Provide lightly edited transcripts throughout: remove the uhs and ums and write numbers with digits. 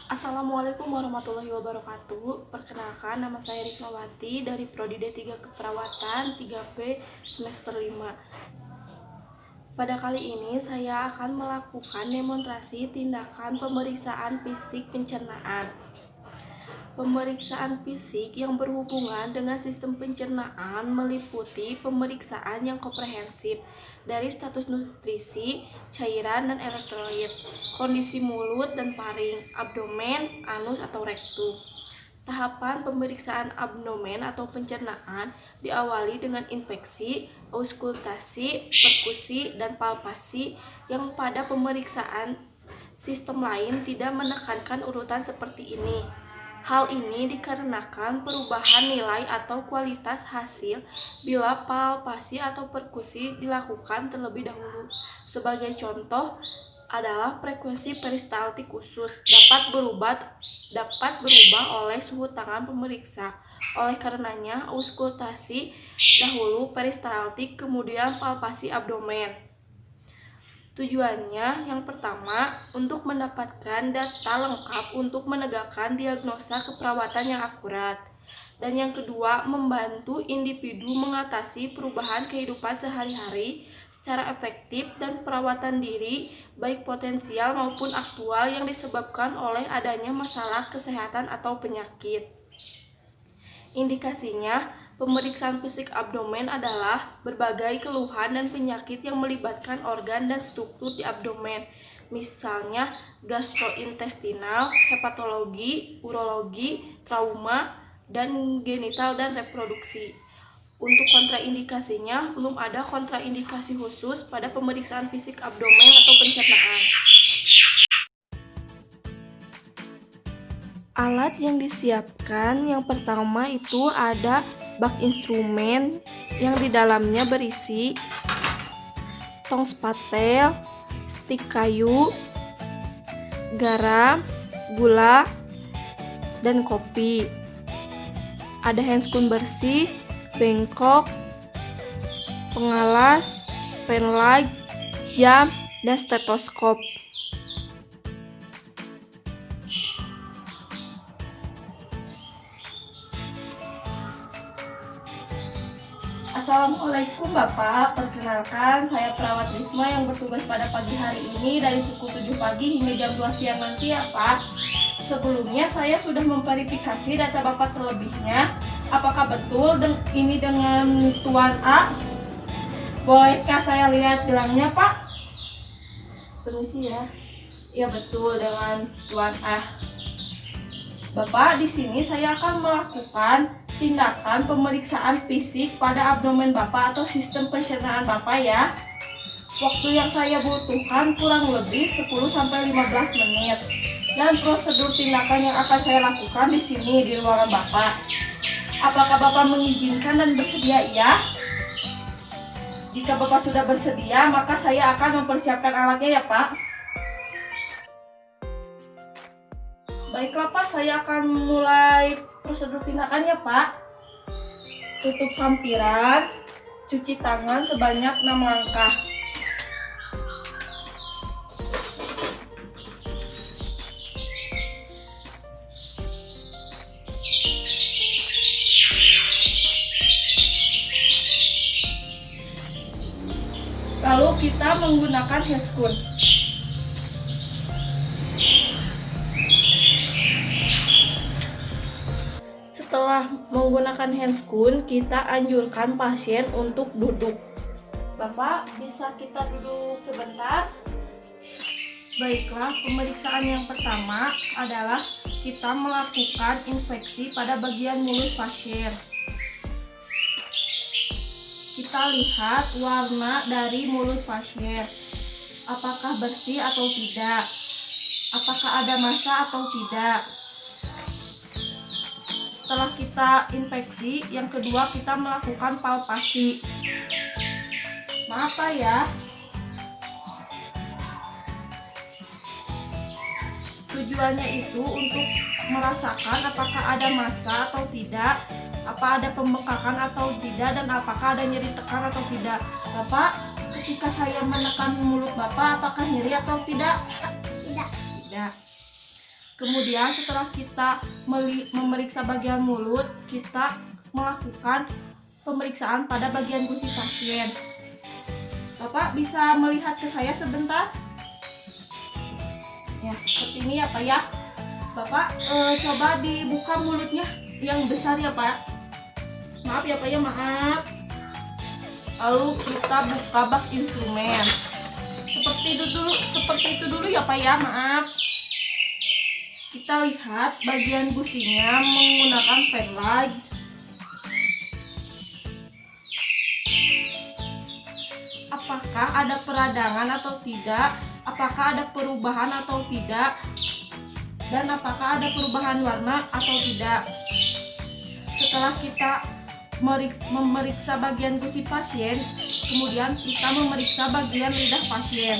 Assalamualaikum warahmatullahi wabarakatuh. Perkenalkan, nama saya Rismawati dari Prodi D3 Keperawatan 3B semester 5. Pada kali ini saya akan melakukan demonstrasi tindakan pemeriksaan fisik pencernaan. Pemeriksaan fisik yang berhubungan dengan sistem pencernaan meliputi pemeriksaan yang komprehensif dari status nutrisi, cairan, dan elektrolit, kondisi mulut dan paring, abdomen, anus atau rektum. Tahapan pemeriksaan abdomen atau pencernaan diawali dengan infeksi, auskultasi, perkusi, dan palpasi yang pada pemeriksaan sistem lain tidak menekankan urutan seperti ini. Hal ini dikarenakan perubahan nilai atau kualitas hasil bila palpasi atau perkusi dilakukan terlebih dahulu. Sebagai contoh adalah frekuensi peristaltik khusus dapat berubah oleh suhu tangan pemeriksa. Oleh karenanya, auskultasi dahulu peristaltik, kemudian palpasi abdomen. Tujuannya yang pertama, untuk mendapatkan data lengkap untuk menegakkan diagnosa keperawatan yang akurat. Dan yang kedua, membantu individu mengatasi perubahan kehidupan sehari-hari secara efektif dan perawatan diri, baik potensial maupun aktual yang disebabkan oleh adanya masalah kesehatan atau penyakit. Indikasinya, pemeriksaan fisik abdomen adalah berbagai keluhan dan penyakit yang melibatkan organ dan struktur di abdomen, misalnya gastrointestinal, hepatologi, urologi, trauma, dan genital dan reproduksi. Untuk kontraindikasinya, belum ada kontraindikasi khusus pada pemeriksaan fisik abdomen atau pencernaan. Alat yang disiapkan yang pertama itu ada bak instrumen yang di dalamnya berisi tong spatel, stik kayu, garam, gula, dan kopi. Ada handscoon bersih, bengkok, pengalas, penlight, jam, dan stetoskop. Assalamualaikum Bapak, perkenalkan saya perawat Risma yang bertugas pada pagi hari ini dari pukul 7 pagi hingga jam 2 siang nanti ya Pak. Sebelumnya saya sudah memverifikasi data Bapak terlebihnya. Apakah betul ini dengan Tuan A? Bolehkah saya lihat gelangnya Pak? Permisi ya. Iya betul dengan Tuan A. Bapak, di sini saya akan melakukan tindakan pemeriksaan fisik pada abdomen Bapak atau sistem pencernaan Bapak ya. Waktu yang saya butuhkan kurang lebih 10-15 menit. Dan prosedur tindakan yang akan saya lakukan di sini di ruangan Bapak. Apakah Bapak mengizinkan dan bersedia ya? Jika Bapak sudah bersedia, maka saya akan mempersiapkan alatnya ya Pak. Baiklah Pak, saya akan mulai prosedur tindakannya Pak. Tutup sampiran, cuci tangan sebanyak 6 langkah. Lalu kita menggunakan handscoon. Setelah menggunakan handscoon, kita anjurkan pasien untuk duduk. Bapak, bisa kita duduk sebentar? Baiklah, pemeriksaan yang pertama adalah kita melakukan infeksi pada bagian mulut pasien. Kita lihat warna dari mulut pasien. Apakah bersih atau tidak? Apakah ada massa atau tidak? Setelah kita infeksi, yang kedua kita melakukan palpasi. Maaf Pak ya. Tujuannya itu untuk merasakan apakah ada massa atau tidak, apa ada pembengkakan atau tidak, dan apakah ada nyeri tekan atau tidak. Bapak, ketika saya menekan mulut Bapak, apakah nyeri atau tidak? Tidak. Tidak. Kemudian setelah kita memeriksa bagian mulut, kita melakukan pemeriksaan pada bagian gusi pasien. Bapak bisa melihat ke saya sebentar? Ya, seperti ini ya Pak ya. Bapak coba dibuka mulutnya yang besar ya Pak. Maaf ya Pak ya, maaf. Lalu kita buka bak instrumen. Seperti itu dulu ya Pak ya, maaf. Kita lihat bagian gusinya menggunakan pen light. Apakah ada peradangan atau tidak? Apakah ada perubahan atau tidak? Dan apakah ada perubahan warna atau tidak? Setelah kita memeriksa bagian gusi pasien, kemudian kita memeriksa bagian lidah pasien.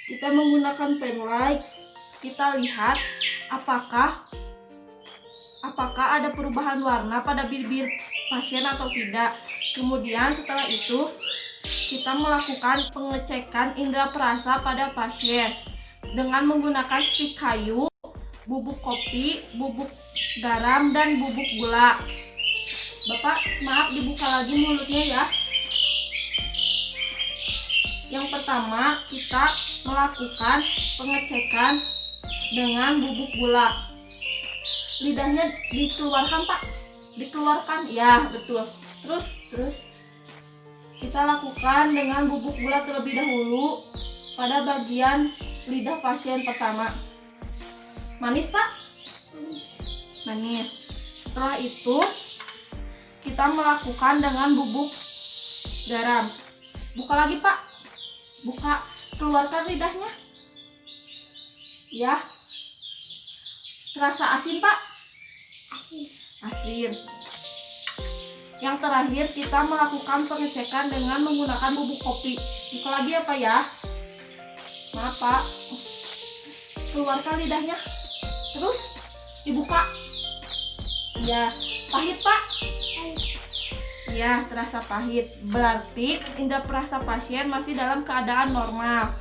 Kita menggunakan pen light, kita lihat apakah ada perubahan warna pada bibir pasien atau tidak. Kemudian setelah itu kita melakukan pengecekan indera perasa pada pasien dengan menggunakan stik kayu, bubuk kopi, bubuk garam, dan bubuk gula. Bapak, maaf dibuka lagi mulutnya ya. Yang pertama, kita melakukan pengecekan dengan bubuk gula. Lidahnya dikeluarkan Pak, dikeluarkan ya, betul. Terus kita lakukan dengan bubuk gula terlebih dahulu pada bagian lidah pasien pertama. Manis Pak? Manis. Setelah itu kita melakukan dengan bubuk garam. Buka lagi Pak, buka, keluarkan lidahnya ya. Terasa asin Pak? Asin. Yang terakhir kita melakukan pengecekan dengan menggunakan bubuk kopi. Buka lagi ya Pak ya. Maaf Pak, keluarkan lidahnya, terus dibuka ya. Pahit Pak? Ya, terasa pahit. Berarti indera perasa pasien masih dalam keadaan normal.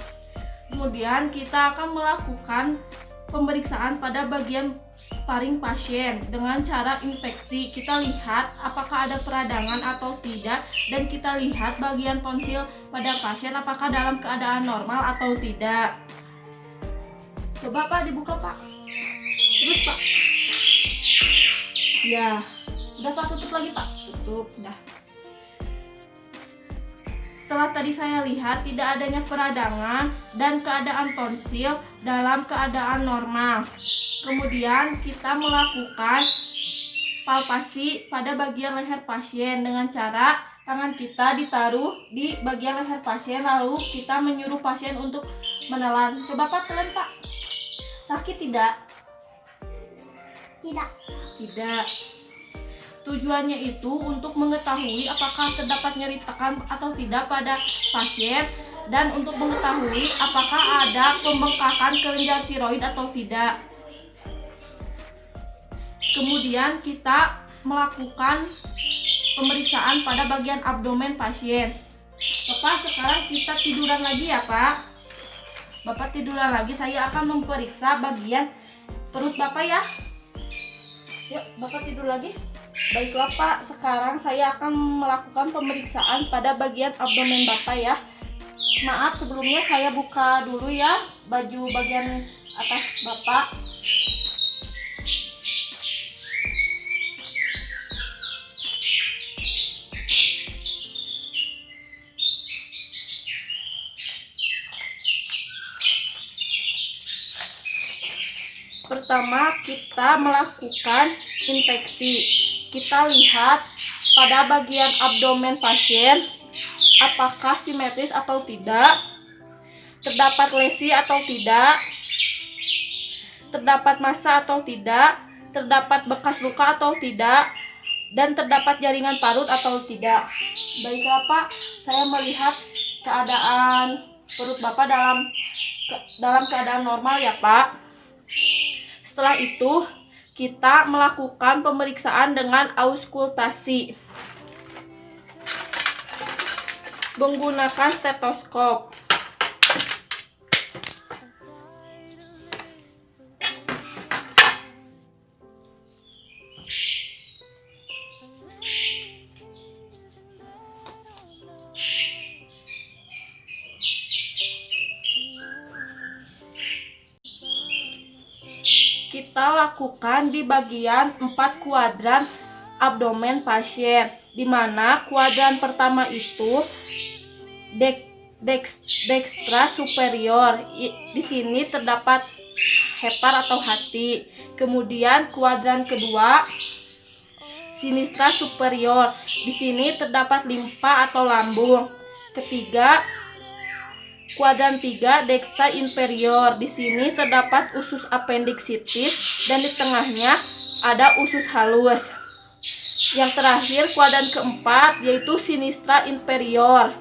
Kemudian kita akan melakukan pemeriksaan pada bagian paring pasien dengan cara infeksi. Kita lihat apakah ada peradangan atau tidak, dan kita lihat bagian tonsil pada pasien apakah dalam keadaan normal atau tidak. Coba Pak dibuka Pak. Terus Pak. Ya, udah Pak, tutup lagi Pak. Tutup, dah. Setelah tadi saya lihat tidak adanya peradangan dan keadaan tonsil dalam keadaan normal. Kemudian kita melakukan palpasi pada bagian leher pasien dengan cara tangan kita ditaruh di bagian leher pasien, lalu kita menyuruh pasien untuk menelan. Coba Pak, telan Pak. Sakit tidak? Tidak. Tujuannya itu untuk mengetahui apakah terdapat nyeri tekan atau tidak pada pasien, dan untuk mengetahui apakah ada pembengkakan kelenjar tiroid atau tidak. Kemudian kita melakukan pemeriksaan pada bagian abdomen pasien. Bapak, sekarang kita tiduran lagi ya Pak. Bapak tiduran lagi, saya akan memeriksa bagian perut Bapak ya. Yuk, Bapak tidur lagi. Baiklah Pak, sekarang saya akan melakukan pemeriksaan pada bagian abdomen Bapak ya. Maaf sebelumnya saya buka dulu ya baju bagian atas Bapak. Pertama, kita melakukan infeksi. Kita lihat pada bagian abdomen pasien apakah simetris atau tidak, terdapat lesi atau tidak, terdapat massa atau tidak, terdapat bekas luka atau tidak, dan terdapat jaringan parut atau tidak. Baiklah Pak, saya melihat keadaan perut Bapak dalam keadaan normal ya Pak. Setelah itu kita melakukan pemeriksaan dengan auskultasi menggunakan stetoskop. kita lakukan di bagian 4 kuadran abdomen pasien, di mana kuadran pertama itu dextra superior. Di sini terdapat hepar atau hati. Kemudian kuadran kedua sinistra superior. Di sini terdapat limfa atau lambung. Ketiga, kuadran 3 dextra inferior. Di sini terdapat usus appendicitis dan di tengahnya ada usus halus. Yang terakhir, kuadran keempat yaitu sinistra inferior,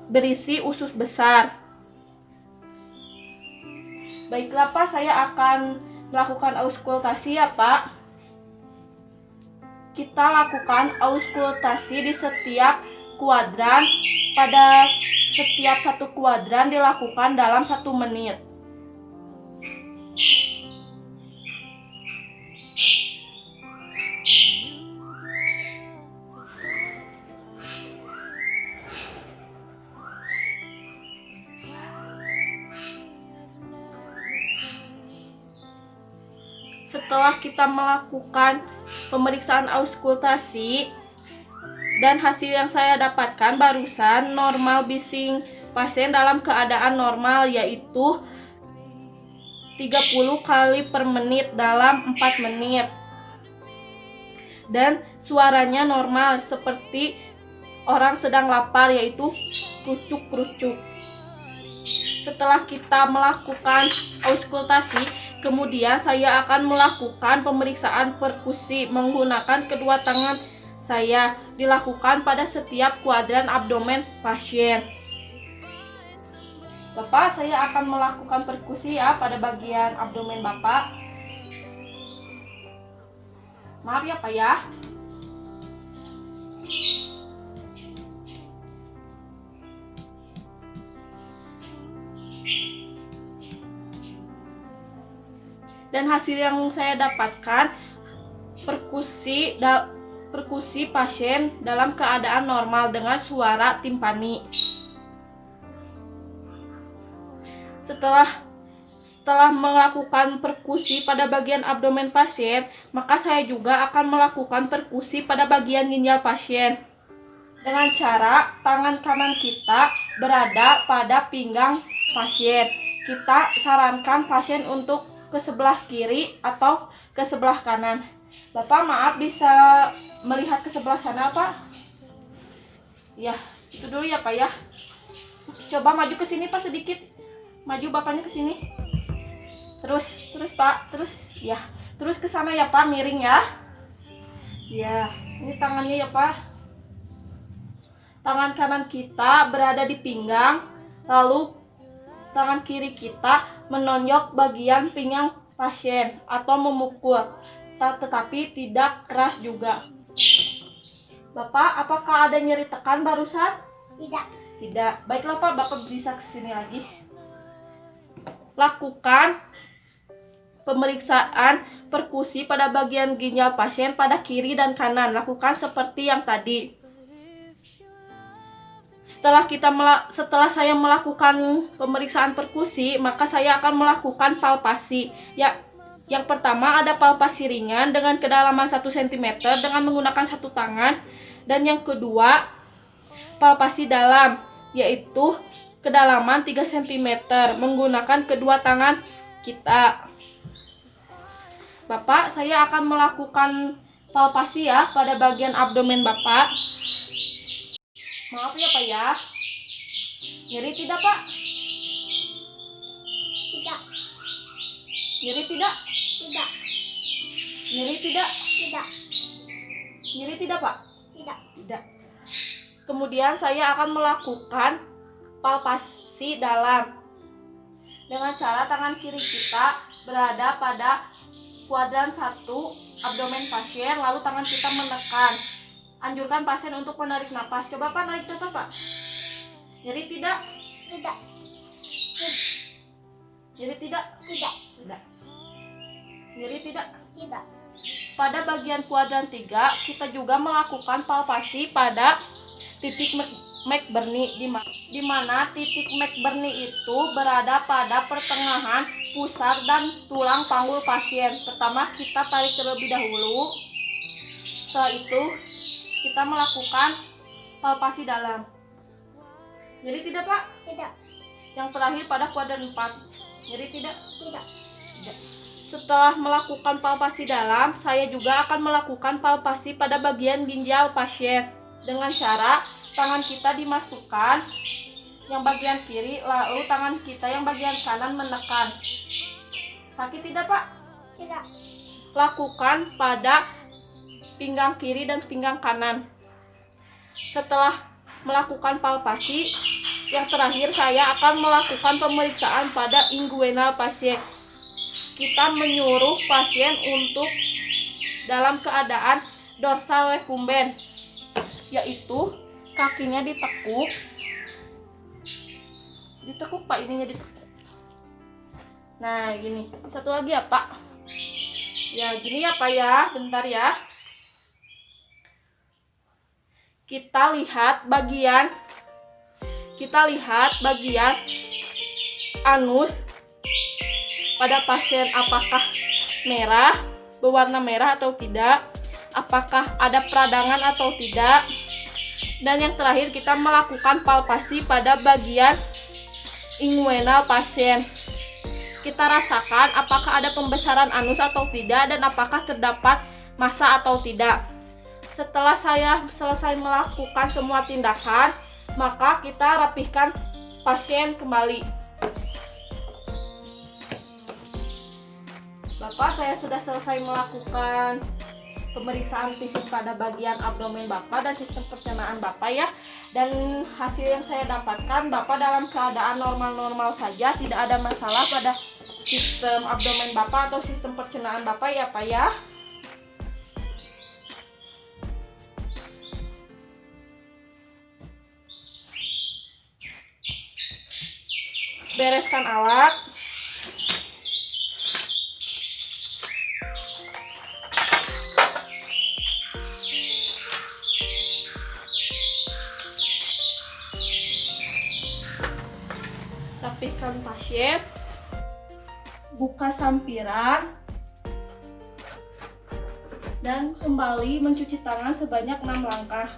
berisi usus besar. Baiklah Pak, saya akan melakukan auskultasi ya Pak. Kita lakukan auskultasi di setiap kuadran. Pada setiap satu kuadran dilakukan dalam 1 menit. Setelah kita melakukan pemeriksaan auskultasi dan hasil yang saya dapatkan barusan, normal bising pasien dalam keadaan normal, yaitu 30 kali per menit dalam 4 menit. Dan suaranya normal seperti orang sedang lapar, yaitu krucuk-krucuk. Setelah kita melakukan auskultasi, kemudian saya akan melakukan pemeriksaan perkusi menggunakan kedua tangan saya. Dilakukan pada setiap kuadran abdomen pasien. Bapak, saya akan melakukan perkusi ya pada bagian abdomen Bapak. Maaf ya Pak ya. Dan hasil yang saya dapatkan, perkusi pasien dalam keadaan normal dengan suara timpani. Setelah melakukan perkusi pada bagian abdomen pasien, maka saya juga akan melakukan perkusi pada bagian ginjal pasien. Dengan cara tangan kanan kita berada pada pinggang pasien. Kita sarankan pasien untuk ke sebelah kiri atau ke sebelah kanan. Bapak maaf, bisa melihat ke sebelah sana Pak? Ya, itu dulu ya Pak ya. Coba maju ke sini Pak sedikit. Maju Bapaknya ke sini. Terus Pak, terus ya. Terus ke sana ya Pak, miring ya. Ya, ini tangannya ya Pak. Tangan kanan kita berada di pinggang, lalu tangan kiri kita menonjok bagian pinggang pasien atau memukul, tetapi tidak keras juga. Bapak, apakah ada nyeri tekan barusan? Tidak. Baiklah Pak, Bapak bisa kesini lagi. Lakukan pemeriksaan perkusi pada bagian ginjal pasien pada kiri dan kanan. Lakukan seperti yang tadi. Setelah saya melakukan pemeriksaan perkusi, maka saya akan melakukan palpasi. Yang pertama ada palpasi ringan dengan kedalaman 1 cm dengan menggunakan 1 tangan. Dan yang kedua, palpasi dalam, yaitu kedalaman 3 cm menggunakan kedua tangan kita. Bapak, saya akan melakukan palpasi ya pada bagian abdomen Bapak. Maaf ya Pak ya. Nyeri tidak Pak? Tidak. Nyeri tidak? Tidak. Nyeri tidak? Tidak. Nyeri tidak Pak? Tidak. Tidak. Kemudian saya akan melakukan palpasi dalam dengan cara tangan kiri kita berada pada kuadran 1 abdomen pasien, lalu tangan kita menekan. Anjurkan pasien untuk menarik napas. Coba Pak, narik napas Pak. Nyeri tidak? Tidak. Nyeri tidak? Tidak. Tidak. Nyeri tidak? Tidak. Pada bagian kuadran 3, kita juga melakukan palpasi pada titik McBurney, di mana titik McBurney itu berada pada pertengahan pusar dan tulang panggul pasien. Pertama kita tarik terlebih dahulu. Setelah itu kita melakukan palpasi dalam. Jadi tidak Pak? Tidak. Yang terakhir pada kuadran 4. Jadi tidak? Tidak. Tidak. Setelah melakukan palpasi dalam, saya juga akan melakukan palpasi pada bagian ginjal pasien dengan cara tangan kita dimasukkan yang bagian kiri, lalu tangan kita yang bagian kanan menekan. Sakit tidak Pak? Tidak. Lakukan pada pinggang kiri dan pinggang kanan. Setelah melakukan palpasi, yang terakhir saya akan melakukan pemeriksaan pada inguinal pasien. Kita menyuruh pasien untuk dalam keadaan dorsal recumbens, yaitu kakinya ditekuk Pak, ininya ditekuk. Nah gini, satu lagi ya Pak. Ya gini ya Pak ya, bentar ya. Kita lihat bagian anus pada pasien, apakah merah, berwarna merah atau tidak, apakah ada peradangan atau tidak. Dan yang terakhir kita melakukan palpasi pada bagian inguinal pasien. Kita rasakan apakah ada pembesaran anus atau tidak dan apakah terdapat massa atau tidak. Setelah saya selesai melakukan semua tindakan, maka kita rapihkan pasien kembali. Bapak, saya sudah selesai melakukan pemeriksaan fisik pada bagian abdomen Bapak dan sistem pencernaan Bapak ya. Dan hasil yang saya dapatkan, Bapak dalam keadaan normal-normal saja, tidak ada masalah pada sistem abdomen Bapak atau sistem pencernaan Bapak ya Pak ya. Bereskan alat. Rapihkan pasien. Buka sampiran. Dan kembali mencuci tangan sebanyak 6 langkah.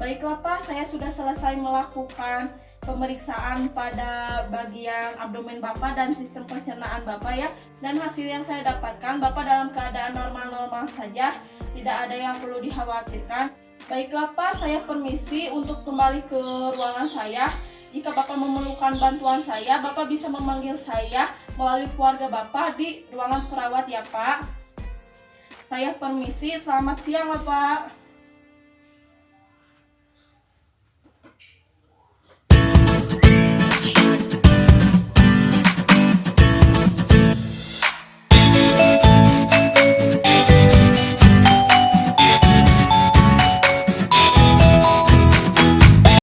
Baiklah Pak, saya sudah selesai melakukan pemeriksaan pada bagian abdomen Bapak dan sistem pencernaan Bapak ya. Dan hasil yang saya dapatkan, Bapak dalam keadaan normal-normal saja, tidak ada yang perlu dikhawatirkan. Baiklah Pak, saya permisi untuk kembali ke ruangan saya. Jika Bapak memerlukan bantuan saya, Bapak bisa memanggil saya melalui keluarga Bapak di ruangan perawat ya Pak. Saya permisi, selamat siang Bapak.